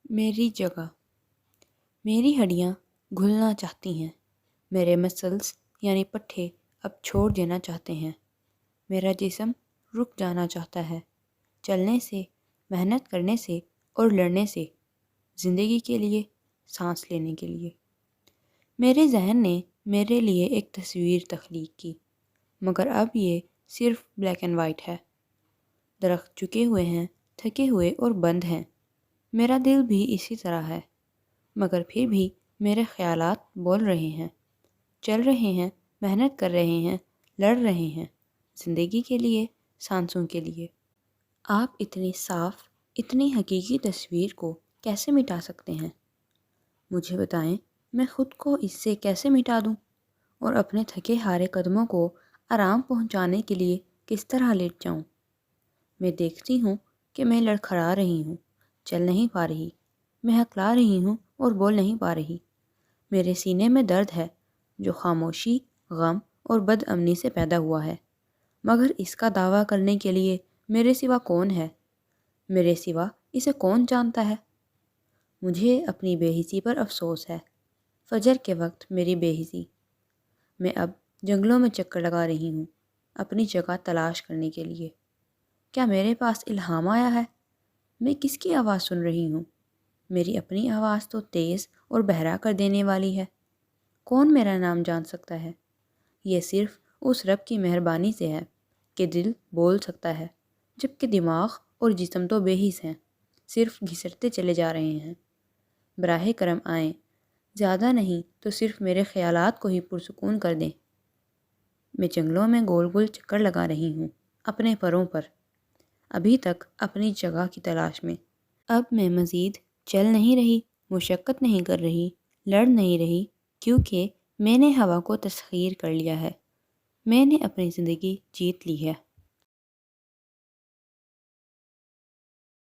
میری جگہ۔ میری ہڈیاں گھلنا چاہتی ہیں، میرے مسلز یعنی پٹھے اب چھوڑ دینا چاہتے ہیں، میرا جسم رک جانا چاہتا ہے، چلنے سے، محنت کرنے سے اور لڑنے سے، زندگی کے لیے، سانس لینے کے لیے۔ میرے ذہن نے میرے لیے ایک تصویر تخلیق کی، مگر اب یہ صرف بلیک اینڈ وائٹ ہے۔ درخت جھکے ہوئے ہیں، تھکے ہوئے اور بند ہیں، میرا دل بھی اسی طرح ہے، مگر پھر بھی میرے خیالات بول رہے ہیں، چل رہے ہیں، محنت کر رہے ہیں، لڑ رہے ہیں، زندگی کے لیے، سانسوں کے لیے۔ آپ اتنی صاف، اتنی حقیقی تصویر کو کیسے مٹا سکتے ہیں؟ مجھے بتائیں، میں خود کو اس سے کیسے مٹا دوں اور اپنے تھکے ہارے قدموں کو آرام پہنچانے کے لیے کس طرح لیٹ جاؤں؟ میں دیکھتی ہوں کہ میں لڑکھڑا رہی ہوں، چل نہیں پا رہی، میں ہکلا رہی ہوں اور بول نہیں پا رہی۔ میرے سینے میں درد ہے جو خاموشی، غم اور بد امنی سے پیدا ہوا ہے، مگر اس کا دعویٰ کرنے کے لیے میرے سوا کون ہے؟ میرے سوا اسے کون جانتا ہے؟ مجھے اپنی بے حسی پر افسوس ہے، فجر کے وقت میری بے حسی۔ میں اب جنگلوں میں چکر لگا رہی ہوں اپنی جگہ تلاش کرنے کے لیے۔ کیا میرے پاس الہام آیا ہے؟ میں کس کی آواز سن رہی ہوں؟ میری اپنی آواز تو تیز اور بہرا کر دینے والی ہے۔ کون میرا نام جان سکتا ہے؟ یہ صرف اس رب کی مہربانی سے ہے کہ دل بول سکتا ہے، جبکہ دماغ اور جسم تو بے حس ہیں، صرف گھسٹتے چلے جا رہے ہیں۔ براہ کرم آئیں، زیادہ نہیں تو صرف میرے خیالات کو ہی پرسکون کر دیں۔ میں جنگلوں میں گول گول چکر لگا رہی ہوں اپنے پروں پر، ابھی تک اپنی جگہ کی تلاش میں۔ اب میں مزید چل نہیں رہی، مشقت نہیں کر رہی، لڑ نہیں رہی، کیونکہ میں نے ہوا کو تسخیر کر لیا ہے، میں نے اپنی زندگی جیت لی ہے۔